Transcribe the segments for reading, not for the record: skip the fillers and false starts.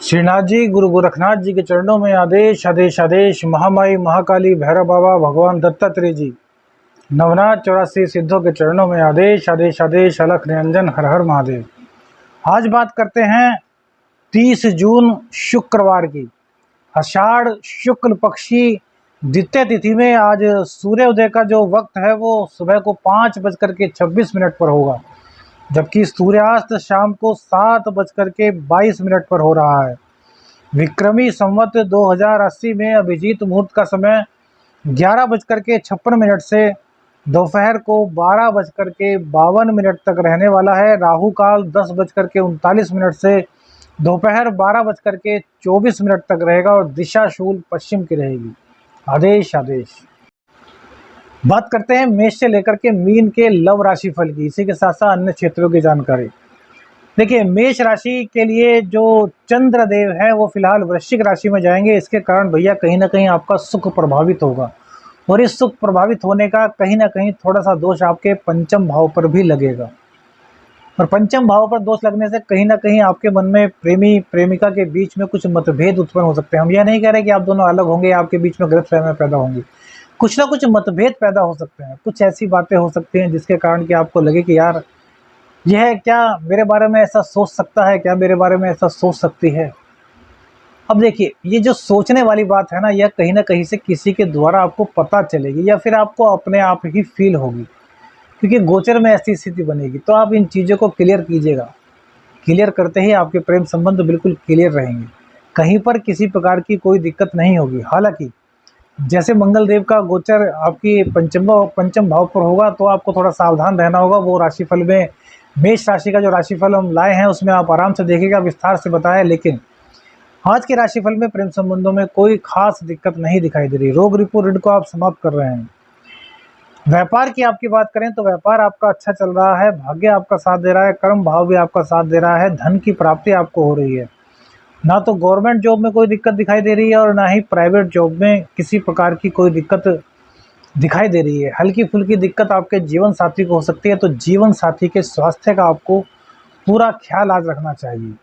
श्रीनाथ जी गुरु गोरखनाथ जी के चरणों में आदेश आदेश आदेश। महामाई महाकाली भैरव बाबा भगवान दत्तात्रेय जी नवनाथ 84 सिद्धों के चरणों में आदेश आदेश आदेश। अलख निरंजन हर हर महादेव। आज बात करते हैं 30 जून शुक्रवार की, आषाढ़ शुक्ल पक्षी द्वितीय तिथि में। आज सूर्योदय का जो वक्त है वो सुबह को 5:26 पर होगा, जबकि सूर्यास्त शाम को 7:22 पर हो रहा है। विक्रमी संवत 2080 में अभिजीत मुहूर्त का समय 11:56 से दोपहर को 12:52 तक रहने वाला है। राहु काल 10:39 से दोपहर 12:24 तक रहेगा और दिशा शूल पश्चिम की रहेगी। आदेश आदेश। बात करते हैं मेष से लेकर के मीन के लव राशि फल की, इसी के साथ साथ अन्य क्षेत्रों की जानकारी। देखिए, मेष राशि के लिए जो चंद्रदेव है वो फिलहाल वृश्चिक राशि में जाएंगे। इसके कारण भैया कहीं ना कहीं आपका सुख प्रभावित होगा, और इस सुख प्रभावित होने का कहीं ना कहीं थोड़ा सा दोष आपके पंचम भाव पर भी लगेगा। और पंचम भाव पर दोष लगने से कहीं ना कहीं आपके मन में प्रेमी प्रेमिका के बीच में कुछ मतभेद उत्पन्न हो सकते हैं। हम यह नहीं कह रहे कि आप दोनों अलग होंगे, आपके बीच में गलतफहमियां पैदा होंगी, कुछ ना कुछ मतभेद पैदा हो सकते हैं। कुछ ऐसी बातें हो सकती हैं जिसके कारण कि आपको लगे कि यार यह क्या मेरे बारे में ऐसा सोच सकता है, क्या मेरे बारे में ऐसा सोच सकती है। अब देखिए, ये जो सोचने वाली बात है ना, यह कहीं ना कहीं से किसी के द्वारा आपको पता चलेगी या फिर आपको अपने आप ही फील होगी, क्योंकि गोचर में ऐसी स्थिति बनेगी। तो आप इन चीज़ों को क्लियर कीजिएगा। क्लियर करते ही आपके प्रेम संबंध बिल्कुल क्लियर रहेंगे, कहीं पर किसी प्रकार की कोई दिक्कत नहीं होगी। हालांकि जैसे मंगल देव का गोचर आपकी पंचम भाव पर होगा, तो आपको थोड़ा सावधान रहना होगा। वो राशिफल में मेष राशि का जो राशिफल हम लाए हैं उसमें आप आराम से देखिएगा, विस्तार से बताया। लेकिन आज के राशिफल में प्रेम संबंधों में कोई खास दिक्कत नहीं दिखाई दे रही। रोग रिपू ऋण को आप समाप्त कर रहे हैं। व्यापार की आपकी बात करें तो व्यापार आपका अच्छा चल रहा है, भाग्य आपका साथ दे रहा है, कर्म भाव भी आपका साथ दे रहा है, धन की प्राप्ति आपको हो रही है। ना तो गवर्नमेंट जॉब में कोई दिक्कत दिखाई दे रही है और ना ही प्राइवेट जॉब में किसी प्रकार की कोई दिक्कत दिखाई दे रही है। हल्की फुल्की दिक्कत आपके जीवन साथी को हो सकती है, तो जीवन साथी के स्वास्थ्य का आपको पूरा ख्याल आज रखना चाहिए।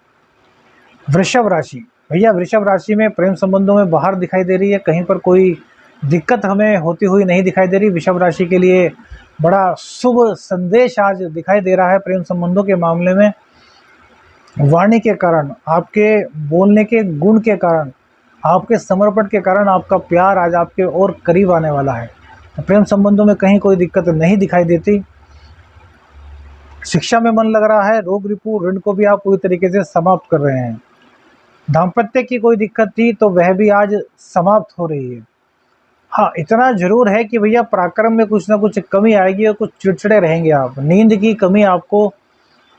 वृषभ राशि, भैया वृषभ राशि में प्रेम संबंधों में बाहर दिखाई दे रही है, कहीं पर कोई दिक्कत हमें होती हुई नहीं दिखाई दे रही। वृषभ राशि के लिए बड़ा शुभ संदेश आज दिखाई दे रहा है। प्रेम संबंधों के मामले में वाणी के कारण, आपके बोलने के गुण के कारण, आपके समर्पण के कारण आपका प्यार आज आपके और करीब आने वाला है। तो प्रेम संबंधों में कहीं कोई दिक्कत नहीं दिखाई देती। शिक्षा में मन लग रहा है। रोग रिपू ऋण को भी आप पूरी तरीके से समाप्त कर रहे हैं। दाम्पत्य की कोई दिक्कत थी तो वह भी आज समाप्त हो रही है। हाँ, इतना जरूर है कि भैया पराक्रम में कुछ ना कुछ कमी आएगी और कुछ चिड़चिड़े रहेंगे आप। नींद की कमी आपको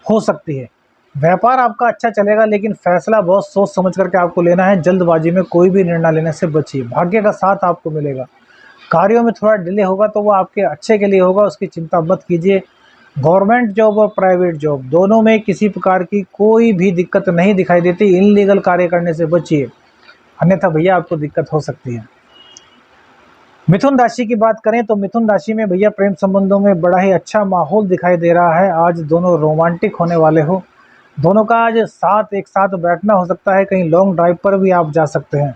हो सकती है। व्यापार आपका अच्छा चलेगा, लेकिन फैसला बहुत सोच समझ करके आपको लेना है। जल्दबाजी में कोई भी निर्णय लेने से बचिए। भाग्य का साथ आपको मिलेगा। कार्यों में थोड़ा डिले होगा तो वो आपके अच्छे के लिए होगा, उसकी चिंता मत कीजिए। गवर्नमेंट जॉब और प्राइवेट जॉब दोनों में किसी प्रकार की कोई भी दिक्कत नहीं दिखाई देती। इनलीगल कार्य करने से बचिए, अन्यथा भैया आपको दिक्कत हो सकती है। मिथुन राशि की बात करें तो मिथुन राशि में भैया प्रेम संबंधों में बड़ा ही अच्छा माहौल दिखाई दे रहा है। आज दोनों रोमांटिक होने वाले हो। दोनों का आज साथ एक साथ बैठना हो सकता है। कहीं लॉन्ग ड्राइव पर भी आप जा सकते हैं।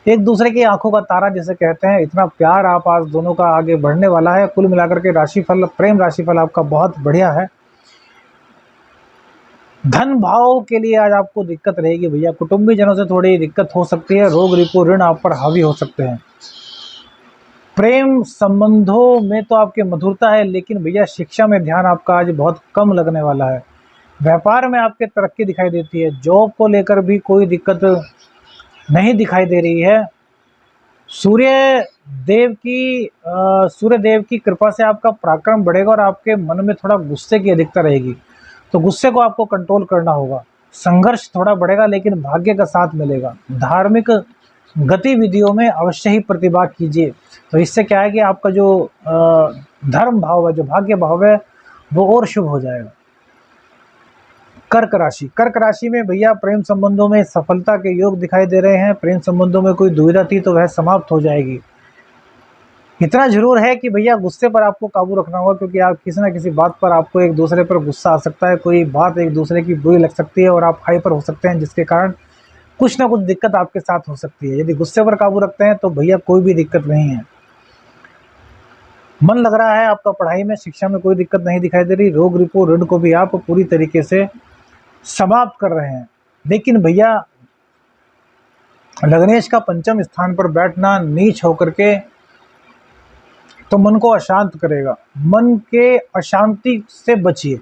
एक दूसरे की आंखों का तारा जिसे कहते हैं, इतना प्यार आप आज दोनों का आगे बढ़ने वाला है। कुल मिलाकर के राशिफल, प्रेम राशिफल आपका बहुत बढ़िया है। धन भाव के लिए आज आपको दिक्कत रहेगी भैया। कुटुंबी जनों से थोड़ी दिक्कत हो सकती है। रोग रिपू ऋण आप पर हावी हो सकते हैं। प्रेम संबंधों में तो आपकी मधुरता है, लेकिन भैया शिक्षा में ध्यान आपका आज बहुत कम लगने वाला है। व्यापार में आपके तरक्की दिखाई देती है। जॉब को लेकर भी कोई दिक्कत नहीं दिखाई दे रही है। सूर्य देव की कृपा से आपका पराक्रम बढ़ेगा और आपके मन में थोड़ा गुस्से की अधिकता रहेगी, तो गुस्से को आपको कंट्रोल करना होगा। संघर्ष थोड़ा बढ़ेगा, लेकिन भाग्य का साथ मिलेगा। धार्मिक गतिविधियों में अवश्य ही प्रतिभाग कीजिए, तो इससे क्या है कि आपका जो धर्म भाव है, जो भाग्य भाव है, वो और शुभ हो जाएगा। कर्क राशि में भैया प्रेम संबंधों में सफलता के योग दिखाई दे रहे हैं। प्रेम संबंधों में कोई दुविधा थी तो वह समाप्त हो जाएगी। इतना जरूर है कि भैया गुस्से पर आपको काबू रखना होगा, क्योंकि आप किसी ना किसी बात पर आपको एक दूसरे पर गुस्सा आ सकता है। कोई बात एक दूसरे की बुरी लग सकती है और आप हाइपर हो सकते हैं, जिसके कारण कुछ ना कुछ दिक्कत आपके साथ हो सकती है। यदि गुस्से पर काबू रखते हैं तो भैया कोई भी दिक्कत नहीं है। मन लग रहा है आपका पढ़ाई में, शिक्षा में कोई दिक्कत नहीं दिखाई दे रही। रोग रिपो ऋण को भी आप पूरी तरीके से समाप्त कर रहे हैं। लेकिन भैया लग्नेश का पंचम स्थान पर बैठना नीच होकर के तो मन को अशांत करेगा। मन के अशांति से बचिए।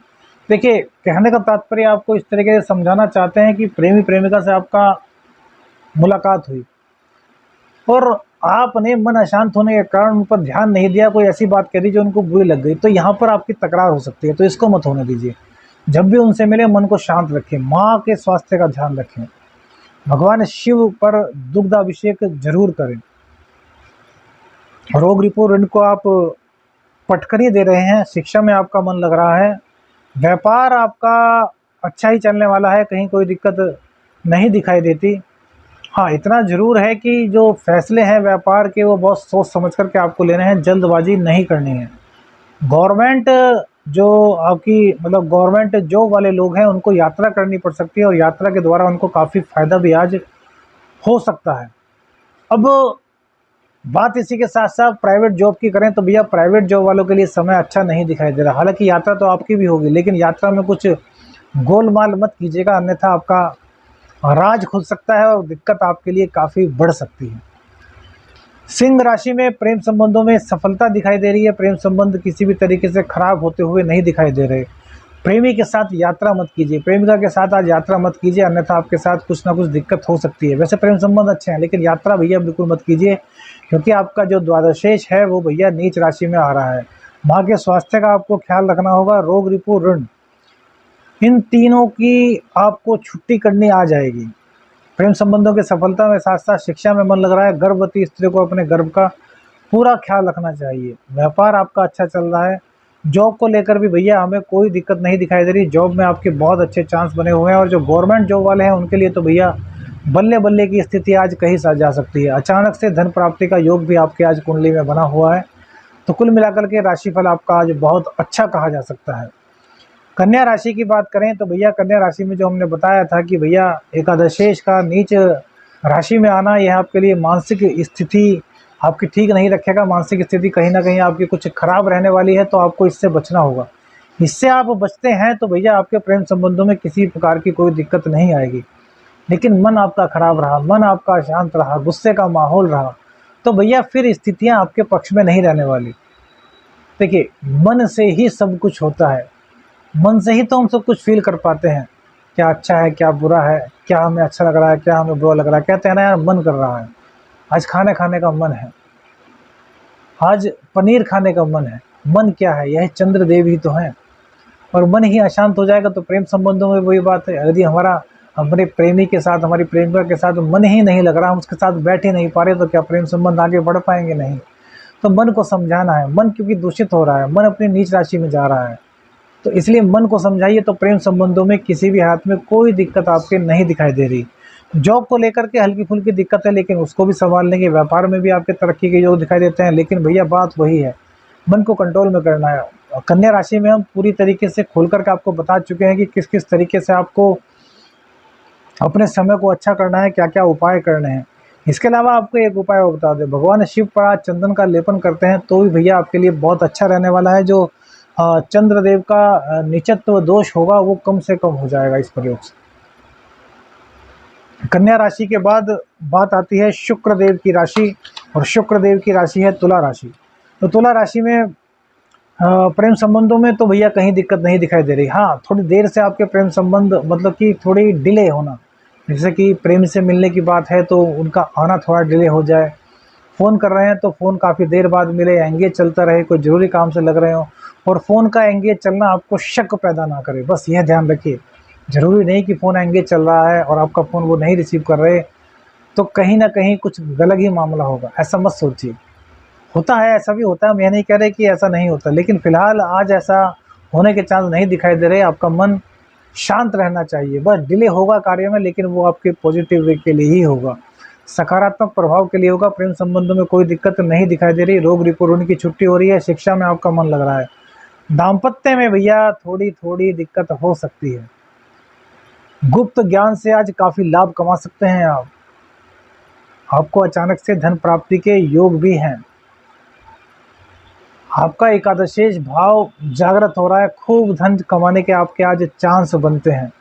देखिए, कहने का तात्पर्य आपको इस तरीके से समझाना चाहते हैं कि प्रेमी प्रेमिका से आपका मुलाकात हुई और आपने मन अशांत होने के कारण उन पर ध्यान नहीं दिया, कोई ऐसी बात कह दी जो उनको बुरी लग गई, तो यहाँ पर आपकी तकरार हो सकती है। तो इसको मत होने दीजिए। जब भी उनसे मिले मन को शांत रखें, माँ के स्वास्थ्य का ध्यान रखें, भगवान शिव पर दुग्धाभिषेक जरूर करें। रोग रिपो ऋण को आप पटकनी दे रहे हैं। शिक्षा में आपका मन लग रहा है। व्यापार आपका अच्छा ही चलने वाला है, कहीं कोई दिक्कत नहीं दिखाई देती। हाँ, इतना ज़रूर है कि जो फैसले हैं व्यापार के वो बहुत सोच समझ कर के आपको लेने हैं, जल्दबाजी नहीं करनी है। गवर्नमेंट जो आपकी मतलब गवर्नमेंट जॉब वाले लोग हैं उनको यात्रा करनी पड़ सकती है और यात्रा के द्वारा उनको काफ़ी फ़ायदा भी आज हो सकता है। अब बात इसी के साथ साथ प्राइवेट जॉब की करें तो भैया प्राइवेट जॉब वालों के लिए समय अच्छा नहीं दिखाई दे रहा। हालांकि यात्रा तो आपकी भी होगी, लेकिन यात्रा में कुछ गोलमाल मत कीजिएगा, अन्यथा आपका राज खुल सकता है और दिक्कत आपके लिए काफ़ी बढ़ सकती है। सिंह राशि में प्रेम संबंधों में सफलता दिखाई दे रही है। प्रेम संबंध किसी भी तरीके से खराब होते हुए नहीं दिखाई दे रहे। प्रेमी के साथ यात्रा मत कीजिए, प्रेमिका के साथ आज यात्रा मत कीजिए, अन्यथा आपके साथ कुछ ना कुछ दिक्कत हो सकती है। वैसे प्रेम संबंध अच्छे हैं, लेकिन यात्रा भैया बिल्कुल मत कीजिए, क्योंकि आपका जो द्वादशेष है वो भैया नीच राशि में आ रहा है। माँ के स्वास्थ्य का आपको ख्याल रखना होगा। रोग रिपो ऋण, इन तीनों की आपको छुट्टी करनी आ जाएगी। प्रेम संबंधों की सफलता में साथ साथ शिक्षा में मन लग रहा है। गर्भवती स्त्री को अपने गर्भ का पूरा ख्याल रखना चाहिए। व्यापार आपका अच्छा चल रहा है। जॉब को लेकर भी भैया हमें कोई दिक्कत नहीं दिखाई दे रही। जॉब में आपके बहुत अच्छे चांस बने हुए हैं और जो गवर्नमेंट जॉब वाले हैं उनके लिए तो भैया बल्ले बल्ले की स्थिति आज कहीं जा सकती है। अचानक से धन प्राप्ति का योग भी आपके आज कुंडली में बना हुआ है। तो कुल मिलाकर के राशिफल आपका आज बहुत अच्छा कहा जा सकता है। कन्या राशि की बात करें तो भैया कन्या राशि में जो हमने बताया था कि भैया एकादशेष का नीच राशि में आना यह आपके लिए मानसिक स्थिति आपकी ठीक नहीं रखेगा। मानसिक स्थिति कहीं ना कहीं आपकी कुछ खराब रहने वाली है, तो आपको इससे बचना होगा। इससे आप बचते हैं तो भैया आपके प्रेम संबंधों में किसी प्रकार की कोई दिक्कत नहीं आएगी। लेकिन मन आपका खराब रहा, मन आपका शांत रहा, गुस्से का माहौल रहा, तो भैया फिर स्थितियां आपके पक्ष में नहीं रहने वाली। देखिए, मन से ही सब कुछ होता है। मन से ही तो हम सब कुछ फील कर पाते हैं, क्या अच्छा है क्या बुरा है, क्या हमें अच्छा लग रहा है क्या हमें बुरा लग रहा है। कहते हैं ना यार, मन कर रहा है, आज खाने खाने का मन है, आज पनीर खाने का मन है। मन क्या है, यह चंद्रदेव ही तो हैं। और मन ही अशांत हो जाएगा तो प्रेम संबंधों में वही बात है। यदि हमारा हमारे प्रेमी के साथ, हमारी प्रेमिका के साथ मन ही नहीं लग रहा, हम उसके साथ बैठ ही नहीं पा रहे, तो क्या प्रेम संबंध आगे बढ़ पाएंगे? नहीं। तो मन को समझाना है। मन क्योंकि दूषित हो रहा है, मन अपनी नीच राशि में जा रहा है, तो इसलिए मन को समझाइए। तो प्रेम संबंधों में किसी भी हाथ में कोई दिक्कत आपके नहीं दिखाई दे रही। जॉब को लेकर के हल्की फुल्की दिक्कत है, लेकिन उसको भी संभाल लेंगे। व्यापार में भी आपके तरक्की के योग दिखाई देते हैं, लेकिन भैया बात वही है, मन को कंट्रोल में करना है। कन्या राशि में हम पूरी तरीके से खोल करके आपको बता चुके हैं कि किस किस तरीके से आपको अपने समय को अच्छा करना है, क्या क्या उपाय करने हैं। इसके अलावा आपको एक उपाय और बता दें, भगवान शिव पर आज चंदन का लेपन करते हैं तो भी भैया आपके लिए बहुत अच्छा रहने वाला है। जो चंद्रदेव का नीचत्व दोष होगा वो कम से कम हो जाएगा इस प्रयोग से। कन्या राशि के बाद बात आती है शुक्र देव की राशि, और शुक्र देव की राशि है तुला राशि। तो तुला राशि में प्रेम संबंधों में तो भैया कहीं दिक्कत नहीं दिखाई दे रही। हाँ, थोड़ी देर से आपके प्रेम संबंध मतलब कि थोड़ी डिले होना, जैसे कि प्रेम से मिलने की बात है तो उनका आना थोड़ा डिले हो जाए। फ़ोन कर रहे हैं तो फ़ोन काफ़ी देर बाद मिले, एंगेज चलता रहे, कोई ज़रूरी काम से लग रहे हो, और फ़ोन का एंगेज चलना आपको शक पैदा ना करे, बस यह ध्यान रखिए। ज़रूरी नहीं कि फ़ोन एंगेज चल रहा है और आपका फ़ोन वो नहीं रिसीव कर रहे, तो कहीं ना कहीं कुछ गलत ही मामला होगा, ऐसा मत सोचिए। होता है, ऐसा भी होता है, मैं नहीं कह रहे कि ऐसा नहीं होता, लेकिन फ़िलहाल आज ऐसा होने के चांस नहीं दिखाई दे रहे। आपका मन शांत रहना चाहिए। बस डिले होगा कार्य में, लेकिन वो आपके पॉजिटिव वे के लिए ही होगा, सकारात्मक प्रभाव के लिए होगा। प्रेम संबंधों में कोई दिक्कत नहीं दिखाई दे रही। रोग रिपो ऋण की छुट्टी हो रही है। शिक्षा में आपका मन लग रहा है। दाम्पत्य में भैया थोड़ी थोड़ी दिक्कत हो सकती है। गुप्त ज्ञान से आज काफ़ी लाभ कमा सकते हैं आप। आपको अचानक से धन प्राप्ति के योग भी हैं। आपका एकादशेष भाव जागृत हो रहा है, खूब धन कमाने के आपके आज चांस बनते हैं।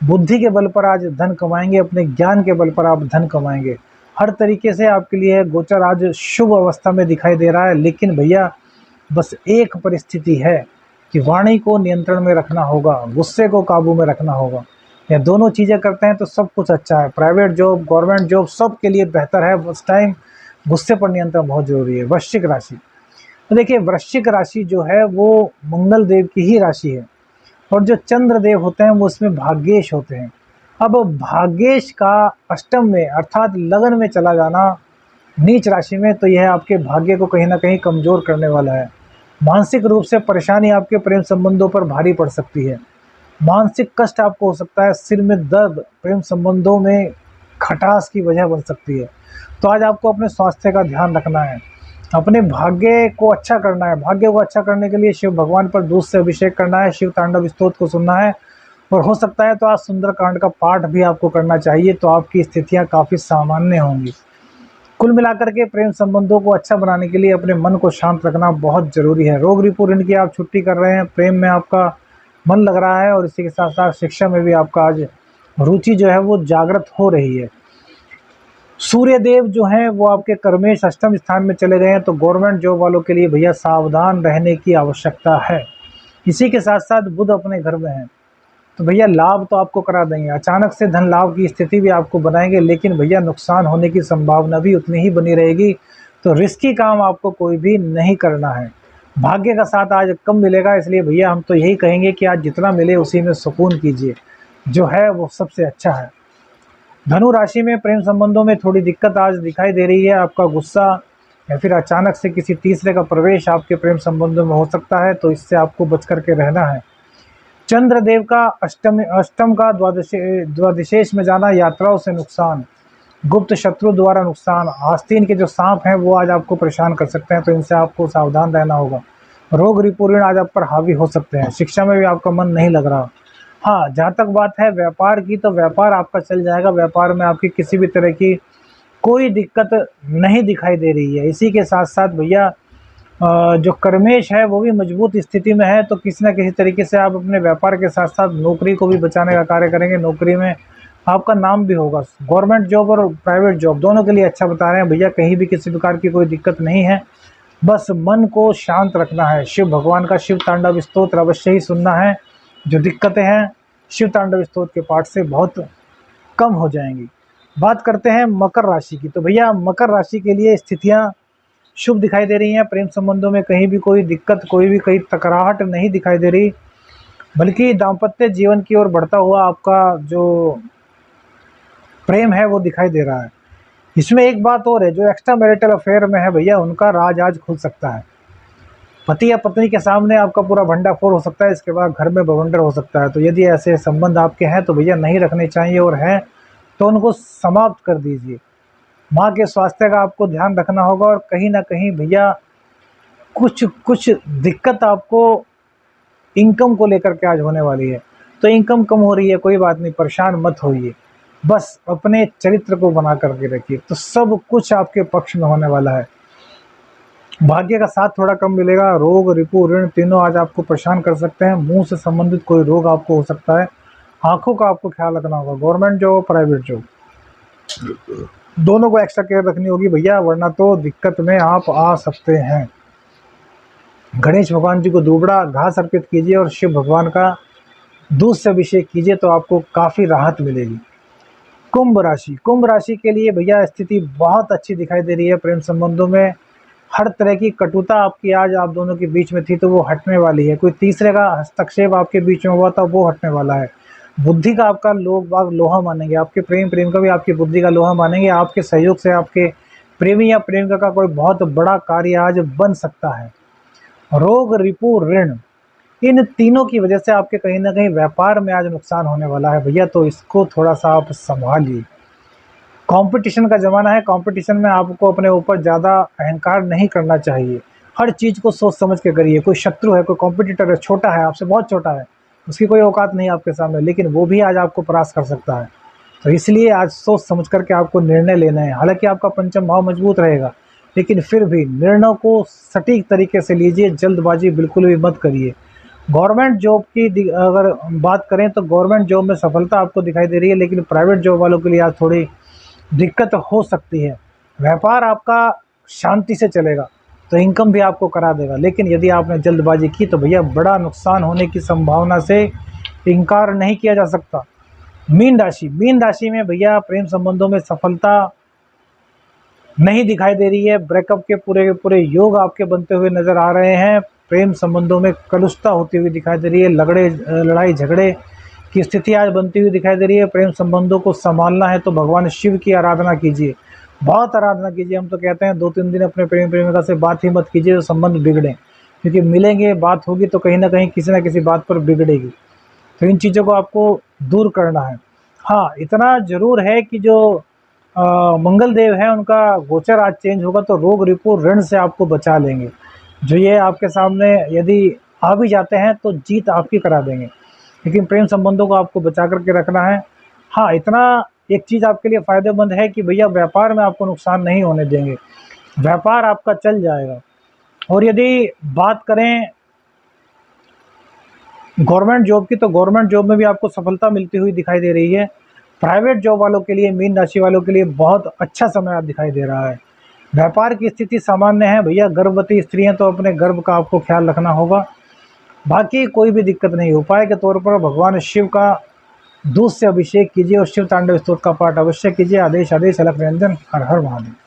बुद्धि के बल पर आज धन कमाएंगे, अपने ज्ञान के बल पर आप धन कमाएंगे। हर तरीके से आपके लिए गोचर आज शुभ अवस्था में दिखाई दे रहा है। लेकिन भैया बस एक परिस्थिति है कि वाणी को नियंत्रण में रखना होगा, गुस्से को काबू में रखना होगा। यह दोनों चीज़ें करते हैं तो सब कुछ अच्छा है। प्राइवेट जॉब, गवर्नमेंट जॉब, सब के लिए बेहतर है। उस टाइम गुस्से पर नियंत्रण बहुत जरूरी है। वृश्चिक राशि, तो देखिए वृश्चिक राशि जो है वो मंगल देव की ही राशि है, और जो चंद्र देव होते हैं वो उसमें भाग्येश होते हैं। अब भाग्येश का अष्टम में अर्थात लगन में चला जाना नीच राशि में, तो यह आपके भाग्य को कहीं ना कहीं कमजोर करने वाला है। मानसिक रूप से परेशानी आपके प्रेम संबंधों पर भारी पड़ सकती है। मानसिक कष्ट आपको हो सकता है, सिर में दर्द, प्रेम संबंधों में खटास की वजह बन सकती है। तो आज आपको अपने स्वास्थ्य का ध्यान रखना है, अपने भाग्य को अच्छा करना है। भाग्य को अच्छा करने के लिए शिव भगवान पर दूध से अभिषेक करना है, शिव तांडव स्तोत्र को सुनना है, और हो सकता है तो आज सुंदरकांड का पाठ भी आपको करना चाहिए। तो आपकी स्थितियां काफ़ी सामान्य होंगी। कुल मिलाकर के प्रेम संबंधों को अच्छा बनाने के लिए अपने मन को शांत रखना बहुत जरूरी है। रोग रिपू ऋण की आप छुट्टी कर रहे हैं, प्रेम में आपका मन लग रहा है, और इसी के साथ साथ शिक्षा में भी आपका आज रुचि जो है वो जागृत हो रही है। सूर्य देव जो हैं वो आपके कर्मेश अष्टम स्थान में चले गए हैं, तो गवर्नमेंट जॉब वालों के लिए भैया सावधान रहने की आवश्यकता है। इसी के साथ साथ बुध अपने घर में है, तो भैया लाभ तो आपको करा देंगे। अचानक से धन लाभ की स्थिति भी आपको बनाएंगे, लेकिन भैया नुकसान होने की संभावना भी उतनी ही बनी रहेगी। तो रिस्की काम आपको कोई भी नहीं करना है। भाग्य का साथ आज कम मिलेगा, इसलिए भैया हम तो यही कहेंगे कि आज जितना मिले उसी में सुकून कीजिए, जो है वो सबसे अच्छा है। धनु राशि में प्रेम संबंधों में थोड़ी दिक्कत आज दिखाई दे रही है। आपका गुस्सा या फिर अचानक से किसी तीसरे का प्रवेश आपके प्रेम संबंधों में हो सकता है, तो इससे आपको बच करके रहना है। चंद्रदेव का अष्टम का द्वादशेष में जाना, यात्राओं से नुकसान, गुप्त शत्रु द्वारा नुकसान, आस्तीन के जो सांप हैं वो आज आपको परेशान कर सकते हैं, तो इनसे आपको सावधान रहना होगा। रोग रिपूर्ण आज आप पर हावी हो सकते हैं। शिक्षा में भी आपका मन नहीं लग रहा। हाँ, जहाँ तक बात है व्यापार की, तो व्यापार आपका चल जाएगा। व्यापार में आपकी किसी भी तरह की कोई दिक्कत नहीं दिखाई दे रही है। इसी के साथ साथ भैया जो कर्मेश है वो भी मजबूत स्थिति में है, तो किसी न किसी तरीके से आप अपने व्यापार के साथ साथ नौकरी को भी बचाने का कार्य करेंगे। नौकरी में आपका नाम भी होगा। गवर्नमेंट जॉब और प्राइवेट जॉब दोनों के लिए अच्छा बता रहे हैं भैया, कहीं भी किसी प्रकार की कोई दिक्कत नहीं है। बस मन को शांत रखना है। शिव भगवान का शिव तांडव स्तोत्र अवश्य ही सुनना है। जो दिक्कतें हैं शिव तांडव स्तोत्र के पाठ से बहुत कम हो जाएंगी। बात करते हैं मकर राशि की, तो भैया मकर राशि के लिए स्थितियां शुभ दिखाई दे रही हैं। प्रेम संबंधों में कहीं भी कोई दिक्कत, कोई भी कहीं तकराहट नहीं दिखाई दे रही, बल्कि दाम्पत्य जीवन की ओर बढ़ता हुआ आपका जो प्रेम है वो दिखाई दे रहा है। इसमें एक बात और है, जो एक्स्ट्रा मैरिटल अफेयर में है भैया उनका राज आज खुल सकता है। पति या पत्नी के सामने आपका पूरा भंडाफोड़ हो सकता है, इसके बाद घर में बवंडर हो सकता है। तो यदि ऐसे संबंध आपके हैं तो भैया नहीं रखने चाहिए, और हैं तो उनको समाप्त कर दीजिए। माँ के स्वास्थ्य का आपको ध्यान रखना होगा, और कहीं ना कहीं भैया कुछ दिक्कत आपको इनकम को लेकर के आज होने वाली है। तो इनकम कम हो रही है, कोई बात नहीं, परेशान मत होइए, बस अपने चरित्र को बना करके रखिए, तो सब कुछ आपके पक्ष में होने वाला है। भाग्य का साथ थोड़ा कम मिलेगा। रोग रिपू ऋण तीनों आज आपको परेशान कर सकते हैं। मुंह से संबंधित कोई रोग आपको हो सकता है। आंखों का आपको ख्याल रखना होगा। गवर्नमेंट जॉब, प्राइवेट जॉब, दोनों को एक्स्ट्रा केयर रखनी होगी भैया, वरना तो दिक्कत में आप आ सकते हैं। गणेश भगवान जी को दुबड़ा घास अर्पित कीजिए, और शिव भगवान का दूध से अभिषेक कीजिए, तो आपको काफ़ी राहत मिलेगी। कुंभ राशि, कुंभ राशि के लिए भैया स्थिति बहुत अच्छी दिखाई दे रही है। प्रेम संबंधों में हर तरह की कटुता आपकी आज आप दोनों के बीच में थी, तो वो हटने वाली है। कोई तीसरे का हस्तक्षेप आपके बीच में हुआ था, वो हटने वाला है। बुद्धि का आपका लोग बाग लोहा मानेंगे, आपके प्रेम का भी आपकी बुद्धि का लोहा मानेंगे। आपके सहयोग से आपके प्रेमी या प्रेमिका का कोई बहुत बड़ा कार्य आज बन सकता है। रोग रिपू ऋण, इन तीनों की वजह से आपके कहीं ना कहीं व्यापार में आज नुकसान होने वाला है भैया, तो इसको थोड़ा सा आप संभालिए। कंपटीशन का ज़माना है। कंपटीशन में आपको अपने ऊपर ज़्यादा अहंकार नहीं करना चाहिए। हर चीज़ को सोच समझ के करिए। कोई शत्रु है, कोई कॉम्पिटिटर है, छोटा है, आपसे बहुत छोटा है, उसकी कोई औकात नहीं आपके सामने, लेकिन वो भी आज आपको परास्त कर सकता है। तो इसलिए आज सोच समझ करके आपको निर्णय लेना है। हालांकि आपका पंचम भाव मजबूत रहेगा, लेकिन फिर भी निर्णय को सटीक तरीके से लीजिए, जल्दबाजी बिल्कुल भी मत करिए। गवर्नमेंट जॉब की अगर बात करें तो गवर्नमेंट जॉब में सफलता आपको दिखाई दे रही है, लेकिन प्राइवेट जॉब वालों के लिए आज थोड़ी दिक्कत हो सकती है। व्यापार आपका शांति से चलेगा तो इनकम भी आपको करा देगा, लेकिन यदि आपने जल्दबाजी की तो भैया बड़ा नुकसान होने की संभावना से इनकार नहीं किया जा सकता। मीन राशि में भैया प्रेम संबंधों में सफलता नहीं दिखाई दे रही है। ब्रेकअप के पूरे योग आपके बनते हुए नजर आ रहे हैं। प्रेम संबंधों में कलुषता होती हुई दिखाई दे रही है। लड़ाई झगड़े की स्थिति आज बनती हुई दिखाई दे रही है। प्रेम संबंधों को संभालना है तो भगवान शिव की आराधना कीजिए, बहुत आराधना कीजिए। हम तो कहते हैं 2-3 दिन अपने प्रेमिका से बात ही मत कीजिए तो संबंध बिगड़े, क्योंकि मिलेंगे, बात होगी तो कहीं ना कहीं किसी न किसी बात पर बिगड़ेगी। तो इन चीज़ों को आपको दूर करना है। हाँ, इतना जरूर है कि जो मंगल देव है उनका गोचर आज चेंज होगा तो रोग रिपू ऋण से आपको बचा लेंगे। जो ये आपके सामने यदि आ भी जाते हैं तो जीत आपकी करा देंगे, लेकिन प्रेम संबंधों को आपको बचा करके रखना है। हाँ, इतना एक चीज़ आपके लिए फ़ायदेमंद है कि भैया व्यापार में आपको नुकसान नहीं होने देंगे, व्यापार आपका चल जाएगा। और यदि बात करें गवर्नमेंट जॉब की तो गवर्नमेंट जॉब में भी आपको सफलता मिलती हुई दिखाई दे रही है। प्राइवेट जॉब वालों के लिए, मीन राशि वालों के लिए बहुत अच्छा समय आप दिखाई दे रहा है। व्यापार की स्थिति सामान्य है भैया। गर्भवती स्त्री हैं तो अपने गर्भ का आपको ख्याल रखना होगा, बाकी कोई भी दिक्कत नहीं। उपाय के तौर पर भगवान शिव का दूध से अभिषेक कीजिए और शिव तांडव स्तोत्र का पाठ अवश्य कीजिए। आदेश अलख निरंजन। हर हर महादेव।